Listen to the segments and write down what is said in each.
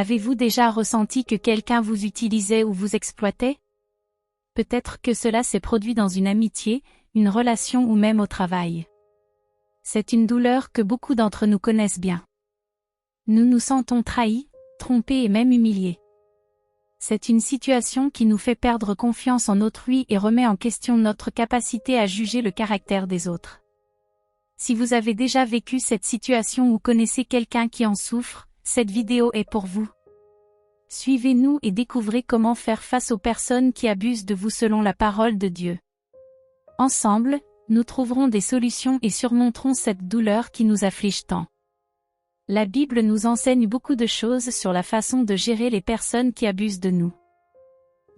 Avez-vous déjà ressenti que quelqu'un vous utilisait ou vous exploitait? Peut-être que cela s'est produit dans une amitié, une relation ou même au travail. C'est une douleur que beaucoup d'entre nous connaissent bien. Nous nous sentons trahis, trompés et même humiliés. C'est une situation qui nous fait perdre confiance en autrui et remet en question notre capacité à juger le caractère des autres. Si vous avez déjà vécu cette situation ou connaissez quelqu'un qui en souffre, cette vidéo est pour vous. Suivez-nous et découvrez comment faire face aux personnes qui abusent de vous selon la parole de Dieu. Ensemble, nous trouverons des solutions et surmonterons cette douleur qui nous afflige tant. La Bible nous enseigne beaucoup de choses sur la façon de gérer les personnes qui abusent de nous.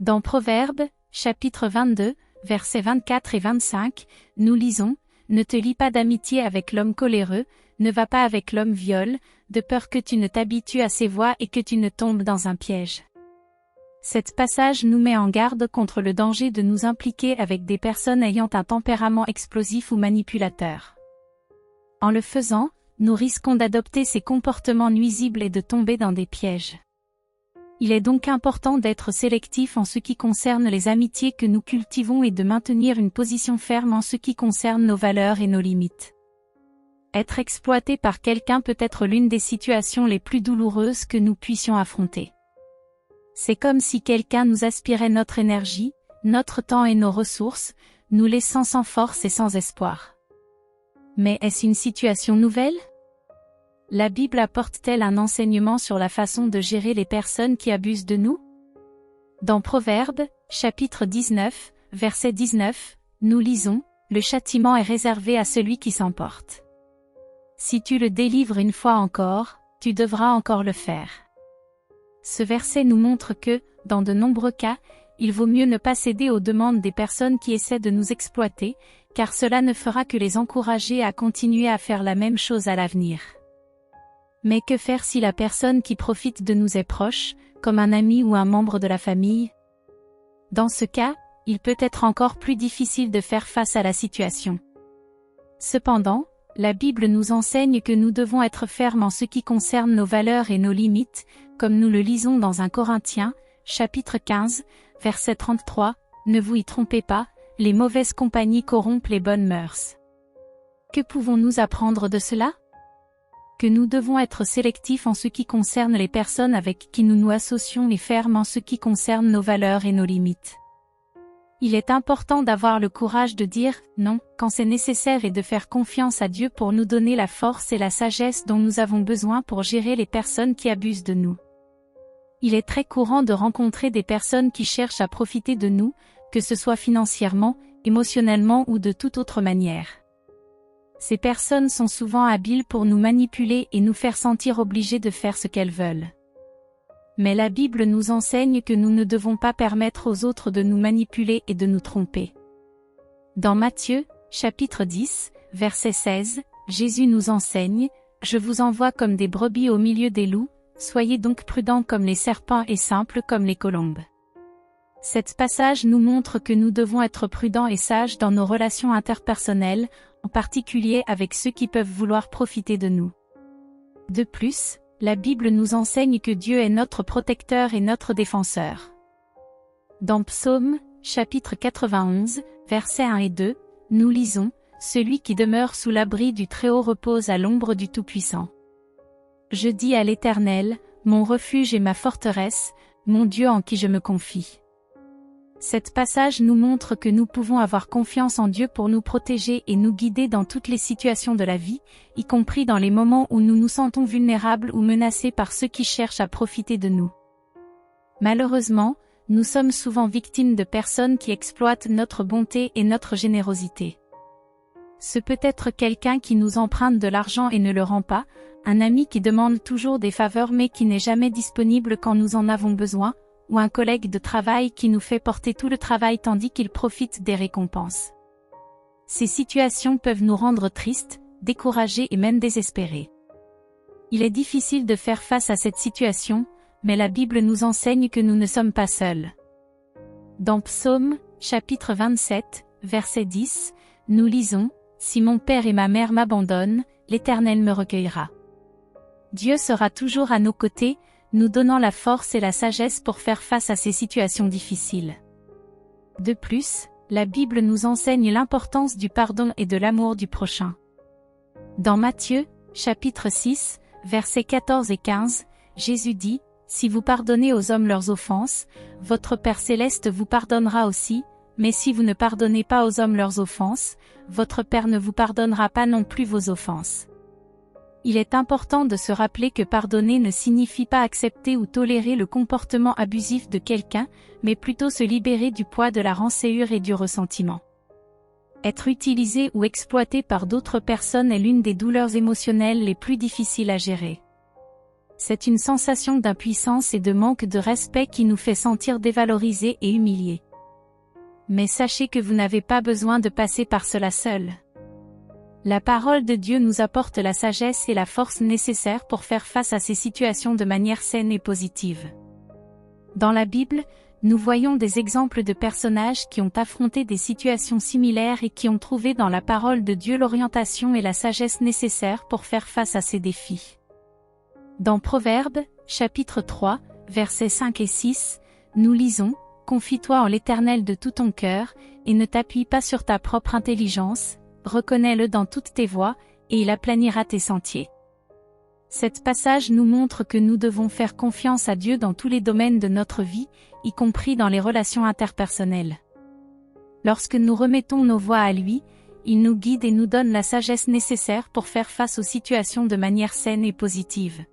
Dans Proverbes, chapitre 22, versets 24 et 25, nous lisons « Ne te lie pas d'amitié avec l'homme coléreux, ne va pas avec l'homme viol, de peur que tu ne t'habitues à ses voies et que tu ne tombes dans un piège. » Cet passage nous met en garde contre le danger de nous impliquer avec des personnes ayant un tempérament explosif ou manipulateur. En le faisant, nous risquons d'adopter ces comportements nuisibles et de tomber dans des pièges. Il est donc important d'être sélectif en ce qui concerne les amitiés que nous cultivons et de maintenir une position ferme en ce qui concerne nos valeurs et nos limites. Être exploité par quelqu'un peut être l'une des situations les plus douloureuses que nous puissions affronter. C'est comme si quelqu'un nous aspirait notre énergie, notre temps et nos ressources, nous laissant sans force et sans espoir. Mais est-ce une situation nouvelle? La Bible apporte-t-elle un enseignement sur la façon de gérer les personnes qui abusent de nous? Dans Proverbes, chapitre 19, verset 19, nous lisons « Le châtiment est réservé à celui qui s'emporte. Si tu le délivres une fois encore, tu devras encore le faire. » Ce verset nous montre que, dans de nombreux cas, il vaut mieux ne pas céder aux demandes des personnes qui essaient de nous exploiter, car cela ne fera que les encourager à continuer à faire la même chose à l'avenir. Mais que faire si la personne qui profite de nous est proche, comme un ami ou un membre de la famille? Dans ce cas, il peut être encore plus difficile de faire face à la situation. Cependant, la Bible nous enseigne que nous devons être fermes en ce qui concerne nos valeurs et nos limites, comme nous le lisons dans 1 Corinthiens, chapitre 15, verset 33, « Ne vous y trompez pas, les mauvaises compagnies corrompent les bonnes mœurs. » Que pouvons-nous apprendre de cela? Que nous devons être sélectifs en ce qui concerne les personnes avec qui nous nous associons et fermes en ce qui concerne nos valeurs et nos limites. Il est important d'avoir le courage de dire « non » quand c'est nécessaire et de faire confiance à Dieu pour nous donner la force et la sagesse dont nous avons besoin pour gérer les personnes qui abusent de nous. Il est très courant de rencontrer des personnes qui cherchent à profiter de nous, que ce soit financièrement, émotionnellement ou de toute autre manière. Ces personnes sont souvent habiles pour nous manipuler et nous faire sentir obligés de faire ce qu'elles veulent. Mais la Bible nous enseigne que nous ne devons pas permettre aux autres de nous manipuler et de nous tromper. Dans Matthieu, chapitre 10, verset 16, Jésus nous enseigne « Je vous envoie comme des brebis au milieu des loups, soyez donc prudents comme les serpents et simples comme les colombes. » Cet passage nous montre que nous devons être prudents et sages dans nos relations interpersonnelles, en particulier avec ceux qui peuvent vouloir profiter de nous. De plus, la Bible nous enseigne que Dieu est notre protecteur et notre défenseur. Dans Psaume, chapitre 91, versets 1 et 2, nous lisons « Celui qui demeure sous l'abri du Très-Haut repose à l'ombre du Tout-Puissant. Je dis à l'Éternel, mon refuge et ma forteresse, mon Dieu en qui je me confie. » Cet passage nous montre que nous pouvons avoir confiance en Dieu pour nous protéger et nous guider dans toutes les situations de la vie, y compris dans les moments où nous nous sentons vulnérables ou menacés par ceux qui cherchent à profiter de nous. Malheureusement, nous sommes souvent victimes de personnes qui exploitent notre bonté et notre générosité. Ce peut être quelqu'un qui nous emprunte de l'argent et ne le rend pas, un ami qui demande toujours des faveurs mais qui n'est jamais disponible quand nous en avons besoin, ou un collègue de travail qui nous fait porter tout le travail tandis qu'il profite des récompenses. Ces situations peuvent nous rendre tristes, découragés et même désespérés. Il est difficile de faire face à cette situation, mais la Bible nous enseigne que nous ne sommes pas seuls. Dans Psaume, chapitre 27, verset 10, nous lisons « Si mon père et ma mère m'abandonnent, l'Éternel me recueillera. » Dieu sera toujours à nos côtés, nous donnant la force et la sagesse pour faire face à ces situations difficiles. De plus, la Bible nous enseigne l'importance du pardon et de l'amour du prochain. Dans Matthieu, chapitre 6, versets 14 et 15, Jésus dit, « Si vous pardonnez aux hommes leurs offenses, votre Père céleste vous pardonnera aussi, mais si vous ne pardonnez pas aux hommes leurs offenses, votre Père ne vous pardonnera pas non plus vos offenses. » Il est important de se rappeler que pardonner ne signifie pas accepter ou tolérer le comportement abusif de quelqu'un, mais plutôt se libérer du poids de la rancœur et du ressentiment. Être utilisé ou exploité par d'autres personnes est l'une des douleurs émotionnelles les plus difficiles à gérer. C'est une sensation d'impuissance et de manque de respect qui nous fait sentir dévalorisés et humiliés. Mais sachez que vous n'avez pas besoin de passer par cela seul. La parole de Dieu nous apporte la sagesse et la force nécessaires pour faire face à ces situations de manière saine et positive. Dans la Bible, nous voyons des exemples de personnages qui ont affronté des situations similaires et qui ont trouvé dans la parole de Dieu l'orientation et la sagesse nécessaires pour faire face à ces défis. Dans Proverbes, chapitre 3, versets 5 et 6, nous lisons « Confie-toi en l'Éternel de tout ton cœur, et ne t'appuie pas sur ta propre intelligence, reconnais-le dans toutes tes voies, et il aplanira tes sentiers. » Cet passage nous montre que nous devons faire confiance à Dieu dans tous les domaines de notre vie, y compris dans les relations interpersonnelles. Lorsque nous remettons nos voies à lui, il nous guide et nous donne la sagesse nécessaire pour faire face aux situations de manière saine et positive.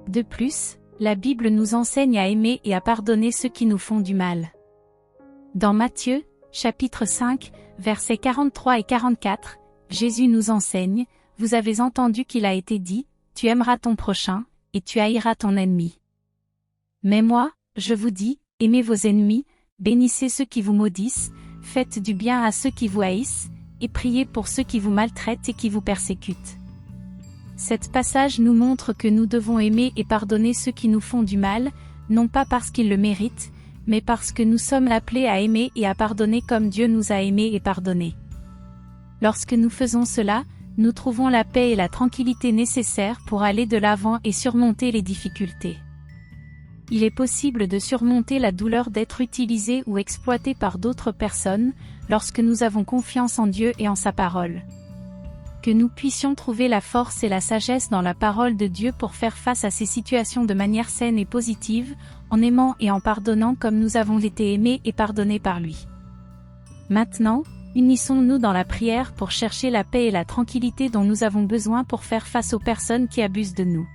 De plus, la Bible nous enseigne à aimer et à pardonner ceux qui nous font du mal. Dans Matthieu, chapitre 5, versets 43 et 44, Jésus nous enseigne, « Vous avez entendu qu'il a été dit, tu aimeras ton prochain, et tu haïras ton ennemi. Mais moi, je vous dis, aimez vos ennemis, bénissez ceux qui vous maudissent, faites du bien à ceux qui vous haïssent, et priez pour ceux qui vous maltraitent et qui vous persécutent. » Cet passage nous montre que nous devons aimer et pardonner ceux qui nous font du mal, non pas parce qu'ils le méritent, mais parce que nous sommes appelés à aimer et à pardonner comme Dieu nous a aimés et pardonnés. Lorsque nous faisons cela, nous trouvons la paix et la tranquillité nécessaires pour aller de l'avant et surmonter les difficultés. Il est possible de surmonter la douleur d'être utilisé ou exploité par d'autres personnes, lorsque nous avons confiance en Dieu et en sa parole. Que nous puissions trouver la force et la sagesse dans la parole de Dieu pour faire face à ces situations de manière saine et positive, en aimant et en pardonnant comme nous avons été aimés et pardonnés par lui. Maintenant, unissons-nous dans la prière pour chercher la paix et la tranquillité dont nous avons besoin pour faire face aux personnes qui abusent de nous.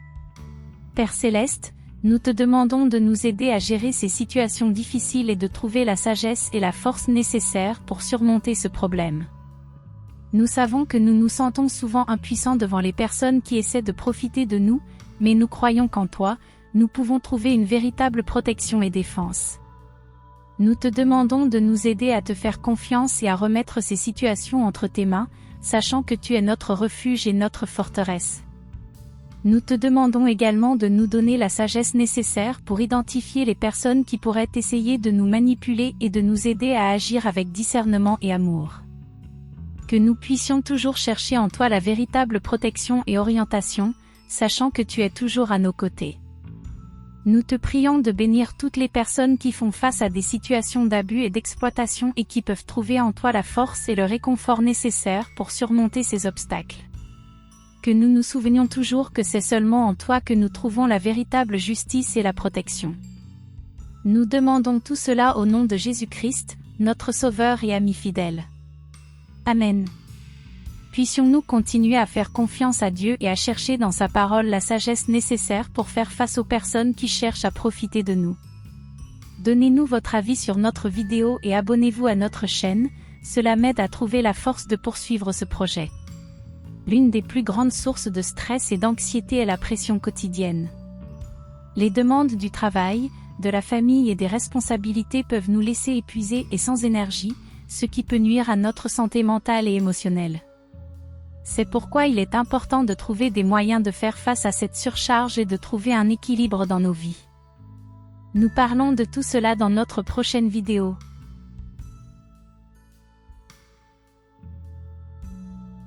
Père Céleste, nous te demandons de nous aider à gérer ces situations difficiles et de trouver la sagesse et la force nécessaires pour surmonter ce problème. Nous savons que nous nous sentons souvent impuissants devant les personnes qui essaient de profiter de nous, mais nous croyons qu'en toi, nous pouvons trouver une véritable protection et défense. Nous te demandons de nous aider à te faire confiance et à remettre ces situations entre tes mains, sachant que tu es notre refuge et notre forteresse. Nous te demandons également de nous donner la sagesse nécessaire pour identifier les personnes qui pourraient essayer de nous manipuler et de nous aider à agir avec discernement et amour. Que nous puissions toujours chercher en toi la véritable protection et orientation, sachant que tu es toujours à nos côtés. Nous te prions de bénir toutes les personnes qui font face à des situations d'abus et d'exploitation et qui peuvent trouver en toi la force et le réconfort nécessaires pour surmonter ces obstacles. Que nous nous souvenions toujours que c'est seulement en toi que nous trouvons la véritable justice et la protection. Nous demandons tout cela au nom de Jésus-Christ, notre Sauveur et ami fidèle. Amen. Puissions-nous continuer à faire confiance à Dieu et à chercher dans sa parole la sagesse nécessaire pour faire face aux personnes qui cherchent à profiter de nous. Donnez-nous votre avis sur notre vidéo et abonnez-vous à notre chaîne, cela m'aide à trouver la force de poursuivre ce projet. L'une des plus grandes sources de stress et d'anxiété est la pression quotidienne. Les demandes du travail, de la famille et des responsabilités peuvent nous laisser épuisés et sans énergie, ce qui peut nuire à notre santé mentale et émotionnelle. C'est pourquoi il est important de trouver des moyens de faire face à cette surcharge et de trouver un équilibre dans nos vies. Nous parlons de tout cela dans notre prochaine vidéo.